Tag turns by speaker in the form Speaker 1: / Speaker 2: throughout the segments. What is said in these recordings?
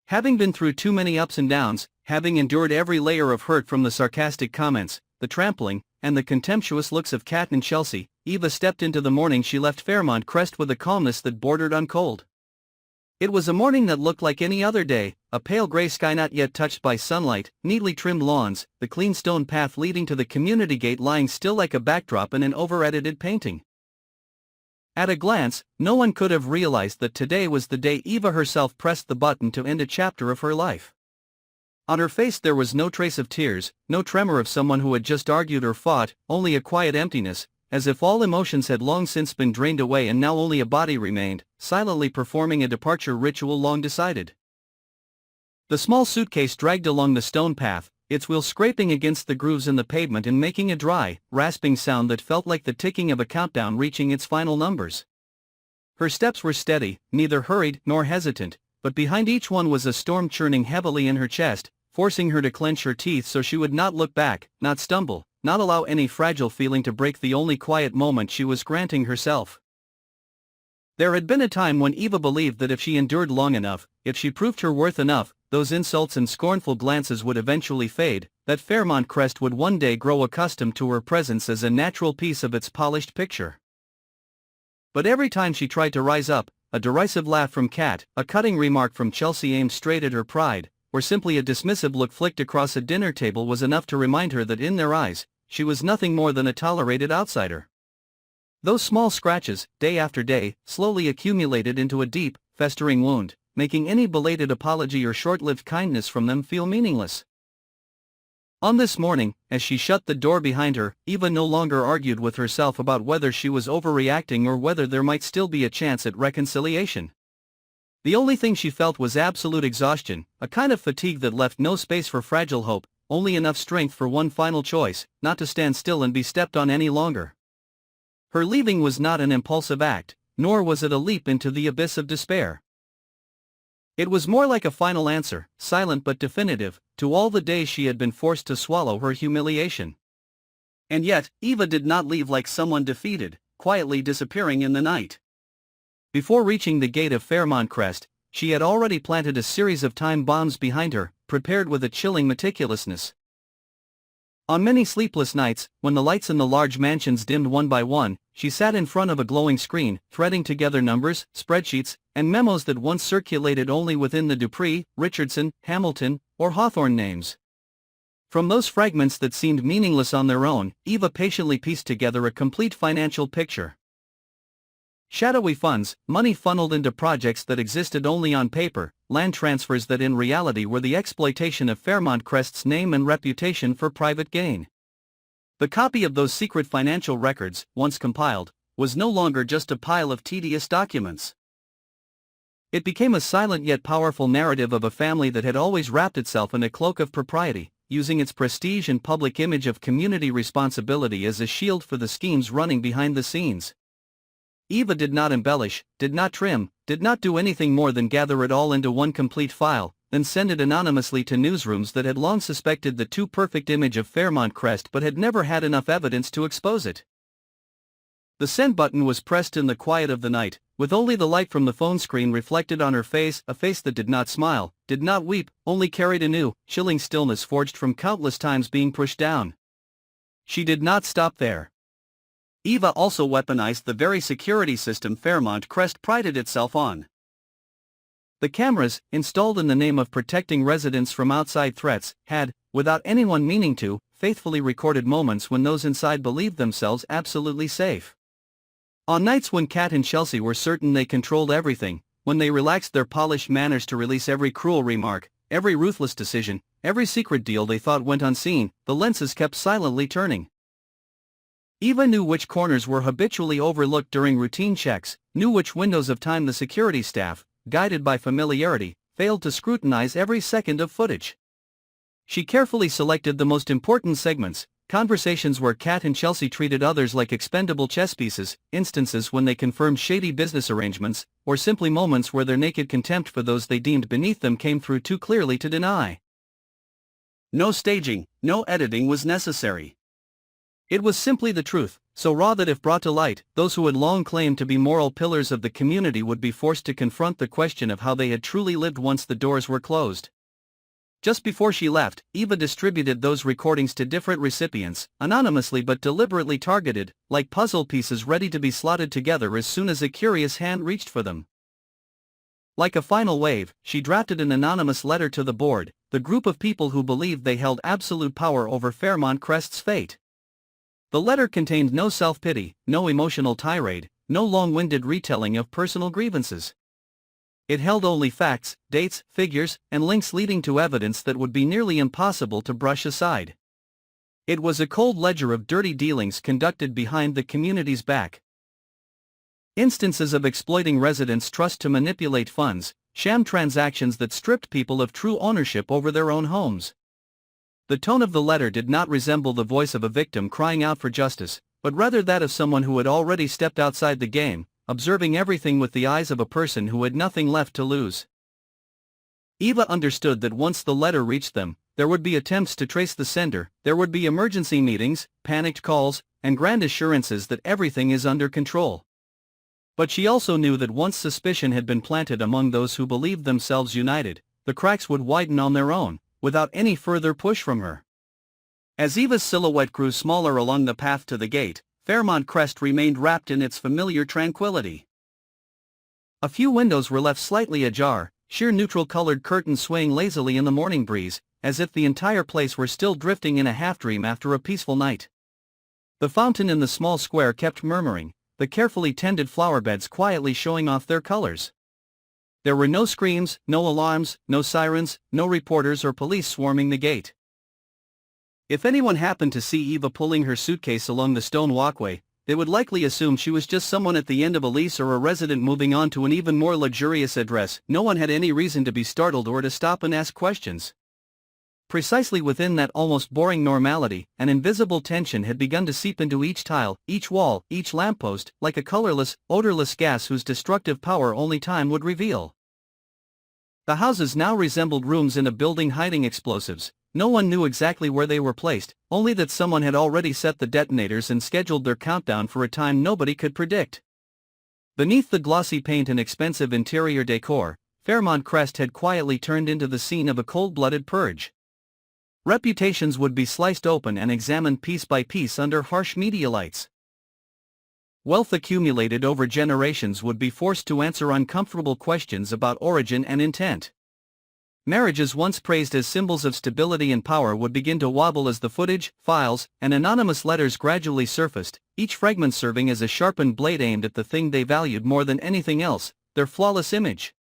Speaker 1: Having been through too many ups and downs, having endured every layer of hurt from the sarcastic comments, the trampling, and the contemptuous looks of Kat and Chelsea, Eva stepped into the morning she left Fairmont Crest with a calmness that bordered on cold. It was a morning that looked like any other day, a pale gray sky not yet touched by sunlight, neatly trimmed lawns, the clean stone path leading to the community gate lying still like a backdrop in an over-edited painting. At a glance, no one could have realized that today was the day Eva herself pressed the button to end a chapter of her life. On her face there was no trace of tears, no tremor of someone who had just argued or fought, only a quiet emptiness, as if all emotions had long since been drained away and now only a body remained, silently performing a departure ritual long decided. The small suitcase dragged along the stone path, its wheels scraping against the grooves in the pavement and making a dry, rasping sound that felt like the ticking of a countdown reaching its final numbers. Her steps were steady, neither hurried nor hesitant, but behind each one was a storm churning heavily in her chest, forcing her to clench her teeth so she would not look back, not stumble, not allow any fragile feeling to break the only quiet moment she was granting herself. There had been a time when Eva believed that if she endured long enough, if she proved her worth enough, those insults and scornful glances would eventually fade, that Fairmont Crest would one day grow accustomed to her presence as a natural piece of its polished picture. But every time she tried to rise up, a derisive laugh from Kat, a cutting remark from Chelsea aimed straight at her pride, or simply a dismissive look flicked across a dinner table was enough to remind her that in their eyes, she was nothing more than a tolerated outsider. Those small scratches, day after day, slowly accumulated into a deep, festering wound, making any belated apology or short-lived kindness from them feel meaningless. On this morning, as she shut the door behind her, Eva no longer argued with herself about whether she was overreacting or whether there might still be a chance at reconciliation. The only thing she felt was absolute exhaustion, a kind of fatigue that left no space for fragile hope, only enough strength for one final choice, not to stand still and be stepped on any longer. Her leaving was not an impulsive act, nor was it a leap into the abyss of despair. It was more like a final answer, silent but definitive, to all the days she had been forced to swallow her humiliation. And yet, Eva did not leave like someone defeated, quietly disappearing in the night. Before reaching the gate of Fairmont Crest, she had already planted a series of time bombs behind her, prepared with a chilling meticulousness. On many sleepless nights, when the lights in the large mansions dimmed one by one, she sat in front of a glowing screen, threading together numbers, spreadsheets, and memos that once circulated only within the Dupree, Richardson, Hamilton, or Hawthorne names. From those fragments that seemed meaningless on their own, Eva patiently pieced together a complete financial picture. Shadowy funds, money funneled into projects that existed only on paper, land transfers that in reality were the exploitation of Fairmont Crest's name and reputation for private gain. The copy of those secret financial records, once compiled, was no longer just a pile of tedious documents. It became a silent yet powerful narrative of a family that had always wrapped itself in a cloak of propriety, using its prestige and public image of community responsibility as a shield for the schemes running behind the scenes. Eva did not embellish, did not trim, did not do anything more than gather it all into one complete file, then send it anonymously to newsrooms that had long suspected the too perfect image of Fairmont Crest but had never had enough evidence to expose it. The send button was pressed in the quiet of the night, with only the light from the phone screen reflected on her face, a face that did not smile, did not weep, only carried a new, chilling stillness forged from countless times being pushed down. She did not stop there. Eva also weaponized the very security system Fairmont Crest prided itself on. The cameras, installed in the name of protecting residents from outside threats, had, without anyone meaning to, faithfully recorded moments when those inside believed themselves absolutely safe. On nights when Kat and Chelsea were certain they controlled everything, when they relaxed their polished manners to release every cruel remark, every ruthless decision, every secret deal they thought went unseen, the lenses kept silently turning. Eva knew which corners were habitually overlooked during routine checks, knew which windows of time the security staff, guided by familiarity, failed to scrutinize every second of footage. She carefully selected the most important segments, conversations where Kat and Chelsea treated others like expendable chess pieces, instances when they confirmed shady business arrangements, or simply moments where their naked contempt for those they deemed beneath them came through too clearly to deny. No staging, no editing was necessary. It was simply the truth, so raw that if brought to light, those who had long claimed to be moral pillars of the community would be forced to confront the question of how they had truly lived once the doors were closed. Just before she left, Eva distributed those recordings to different recipients, anonymously but deliberately targeted, like puzzle pieces ready to be slotted together as soon as a curious hand reached for them. Like a final wave, she drafted an anonymous letter to the board, the group of people who believed they held absolute power over Fairmont Crest's fate. The letter contained no self-pity, no emotional tirade, no long-winded retelling of personal grievances. It held only facts, dates, figures, and links leading to evidence that would be nearly impossible to brush aside. It was a cold ledger of dirty dealings conducted behind the community's back. Instances of exploiting residents' trust to manipulate funds, sham transactions that stripped people of true ownership over their own homes. The tone of the letter did not resemble the voice of a victim crying out for justice, but rather that of someone who had already stepped outside the game, observing everything with the eyes of a person who had nothing left to lose. Eva understood that once the letter reached them, there would be attempts to trace the sender, there would be emergency meetings, panicked calls, and grand assurances that everything is under control. But she also knew that once suspicion had been planted among those who believed themselves united, the cracks would widen on their own, without any further push from her. As Eva's silhouette grew smaller along the path to the gate, Fairmont Crest remained wrapped in its familiar tranquility. A few windows were left slightly ajar, sheer neutral-colored curtains swaying lazily in the morning breeze, as if the entire place were still drifting in a half-dream after a peaceful night. The fountain in the small square kept murmuring, the carefully tended flower beds quietly showing off their colors. There were no screams, no alarms, no sirens, no reporters or police swarming the gate. If anyone happened to see Eva pulling her suitcase along the stone walkway, they would likely assume she was just someone at the end of a lease or a resident moving on to an even more luxurious address. No one had any reason to be startled or to stop and ask questions. Precisely within that almost boring normality, an invisible tension had begun to seep into each tile, each wall, each lamppost, like a colorless, odorless gas whose destructive power only time would reveal. The houses now resembled rooms in a building hiding explosives. No one knew exactly where they were placed, only that someone had already set the detonators and scheduled their countdown for a time nobody could predict. Beneath the glossy paint and expensive interior decor, Fairmont Crest had quietly turned into the scene of a cold-blooded purge. Reputations would be sliced open and examined piece by piece under harsh media lights. Wealth accumulated over generations would be forced to answer uncomfortable questions about origin and intent. Marriages once praised as symbols of stability and power would begin to wobble as the footage, files, and anonymous letters gradually surfaced, each fragment serving as a sharpened blade aimed at the thing they valued more than anything else, their flawless image.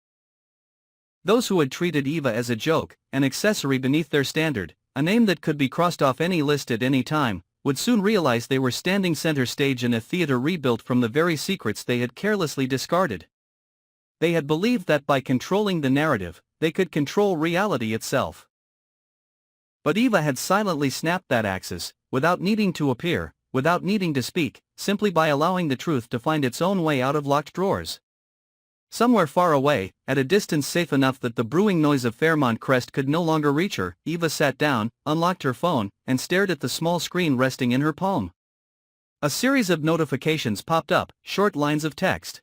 Speaker 1: Those who had treated Eva as a joke, an accessory beneath their standard, a name that could be crossed off any list at any time, would soon realize they were standing center stage in a theater rebuilt from the very secrets they had carelessly discarded. They had believed that by controlling the narrative, they could control reality itself. But Eva had silently snapped that axis, without needing to appear, without needing to speak, simply by allowing the truth to find its own way out of locked drawers. Somewhere far away, at a distance safe enough that the brewing noise of Fairmont Crest could no longer reach her, Eva sat down, unlocked her phone, and stared at the small screen resting in her palm. A series of notifications popped up, short lines of text.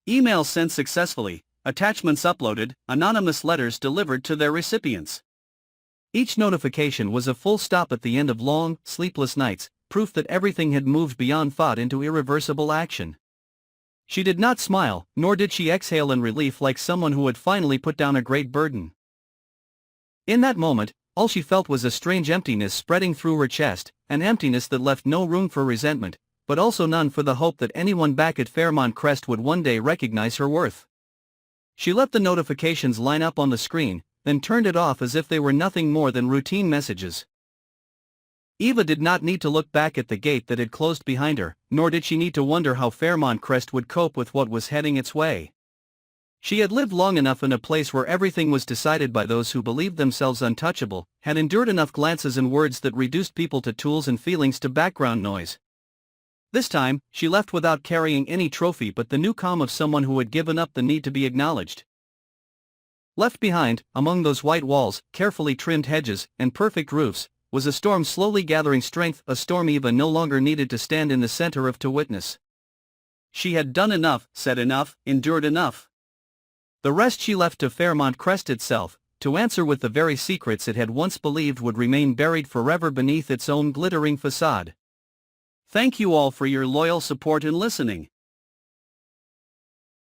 Speaker 1: Emails sent successfully, attachments uploaded, anonymous letters delivered to their recipients. Each notification was a full stop at the end of long, sleepless nights, proof that everything had moved beyond thought into irreversible action. She did not smile, nor did she exhale in relief like someone who had finally put down a great burden. In that moment, all she felt was a strange emptiness spreading through her chest, an emptiness that left no room for resentment, but also none for the hope that anyone back at Fairmont Crest would one day recognize her worth. She let the notifications line up on the screen, then turned it off as if they were nothing more than routine messages. Eva did not need to look back at the gate that had closed behind her, nor did she need to wonder how Fairmont Crest would cope with what was heading its way. She had lived long enough in a place where everything was decided by those who believed themselves untouchable, had endured enough glances and words that reduced people to tools and feelings to background noise. This time, she left without carrying any trophy but the new calm of someone who had given up the need to be acknowledged. Left behind, among those white walls, carefully trimmed hedges, and perfect roofs, was a storm slowly gathering strength, a storm Eva no longer needed to stand in the center of to witness. She had done enough, said enough, endured enough. The rest she left to Fairmont Crest itself, to answer with the very secrets it had once believed would remain buried forever beneath its own glittering facade. Thank you all for your loyal support and listening.